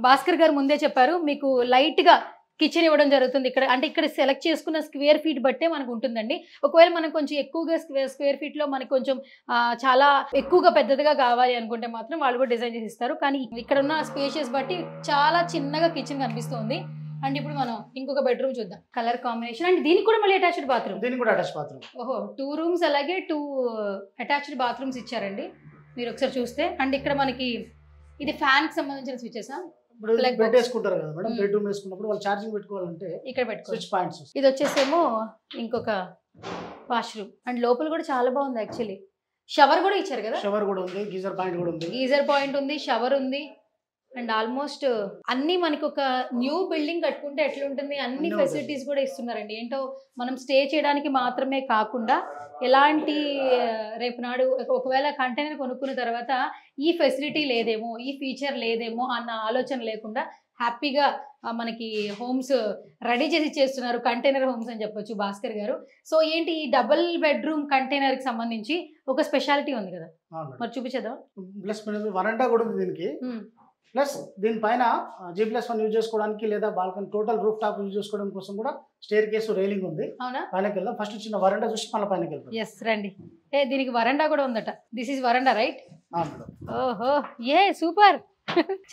భాస్కర్ గారు ముందే చెప్పారు మీకు లైట్ గా కిచెన్ ఇవ్వడం జరుగుతుంది ఇక్కడ. అంటే ఇక్కడ సెలెక్ట్ చేసుకున్న స్క్వేర్ ఫీట్ బట్టే మనకు ఉంటుందండి. ఒకవేళ మనం కొంచెం ఎక్కువగా స్క్వేర్ ఫీట్ లో మనకి కొంచెం చాలా ఎక్కువగా పెద్దదిగా కావాలి అనుకుంటే మాత్రం వాళ్ళు కూడా డిజైన్ చేసి ఇస్తారు. కానీ ఇక్కడ ఉన్న స్పేషియస్ బట్టి చాలా చిన్నగా కిచెన్ కనిపిస్తుంది. అండ్ ఇప్పుడు మనం ఇంకొక బెడ్రూమ్ చూద్దాం. కలర్ కాంబినేషన్ అండ్ దీనికి కూడా మళ్ళీ అటాచ్డ్ బాత్రూమ్. దీనికి కూడా అటాచ్ బాత్రూమ్. ఓహో 2 rooms అలాగే 2 అటాచ్డ్ బాత్రూమ్స్ ఇచ్చారండి. మీరు ఒకసారి చూస్తే. అండ్ ఇక్కడ మనకి ఇది ఫ్యాన్ కి సంబంధించిన స్విచెస్. ఇప్పుడు బెడ్ వేసుకుంటారు కదా మేడం, బెడ్రూమ్ వేసుకున్నప్పుడు వాళ్ళు ఛార్జింగ్ పెట్టుకోవాలంటే ఇక్కడ పెట్టుకోవచ్చు. Switch points. ఇది వచ్చేసేమో ఇంకొక వాష్రూమ్. అండ్ లోపల కూడా చాలా బాగుంది యాక్చువల్లీ. షవర్ కూడా ఇచ్చారు కదా. షవర్ కూడా ఉంది, గీజర్ పాయింట్ కూడా ఉంది. గీజర్ పాయింట్ ఉంది, షవర్ ఉంది. అండ్ ఆల్మోస్ట్ అన్ని మనకి ఒక న్యూ బిల్డింగ్ కట్టుకుంటే ఎట్లుంటుంది అన్ని ఫెసిలిటీస్ కూడా ఇస్తున్నారండి. ఏంటో మనం స్టే చేయడానికి మాత్రమే కాకుండా ఎలాంటి రేపు నాడు ఒకవేళ కంటైనర్ కొనుక్కున్న తర్వాత ఈ ఫెసిలిటీ లేదేమో, ఈ ఫీచర్ లేదేమో అన్న ఆలోచన లేకుండా హ్యాపీగా మనకి హోమ్స్ రెడీ చేసి చేస్తున్నారు. కంటైనర్ హోమ్స్ అని చెప్పొచ్చు భాస్కర్ గారు. సో ఏంటి ఈ డబుల్ బెడ్రూమ్ కంటైనర్ కి సంబంధించి ఒక స్పెషాలిటీ ఉంది కదా, మరి చూపించేద్దాం. ప్లస్ వరండా కూడా ఉంది దీనికి. ప్లస్ దీనిపైన G+1 యూజ్ చేసుకోవడానికి లేదా balcony total roof top use చేసుకోవడం కోసం కూడా స్టేర్ కేసు రైలింగ్ ఉంది. అవునా, పైనకి వెళ్దాం. ఫస్ట్ చిన్న వరండా చూసి మళ్ళీ పైనకి వెళ్తాం. ఎస్ రండి. దీనికి వరండా కూడా ఉందట. దిస్ ఈస్ వరండా రైట్? ఓహో ఏ సూపర్.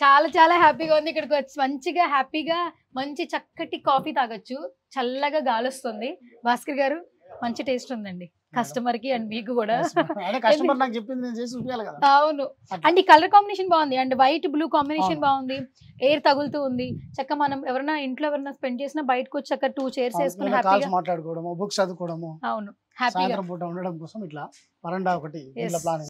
చాలా చాలా హ్యాపీగా ఉంది. ఇక్కడికి వచ్చి మంచిగా హ్యాపీగా మంచి చక్కటి కాఫీ తాగొచ్చు. చల్లగా గాలి వస్తుంది. భాస్కర్ గారు మంచి టేస్ట్ ఉందండి కస్టమర్ కి అండ్ మీకు కూడా. అవును. అండ్ ఈ కలర్ కాంబినేషన్ బాగుంది. అండ్ వైట్ బ్లూ కాంబినేషన్ బాగుంది. ఎయిర్ తగులుతూ ఉంది. చక్కగా మనం ఎవరైనా ఇంట్లో ఎవరైనా స్పెండ్ చేసినా బయటకు వచ్చి చక్కగా 2 chairs వేసుకుని హ్యాపీగా మాట్లాడుకోవడము, బుక్స్ చదువుకోవడము, అవును హ్యాపీగా ఉండడం కోసం ఇట్లా వరండా ఒకటి ప్లాన్.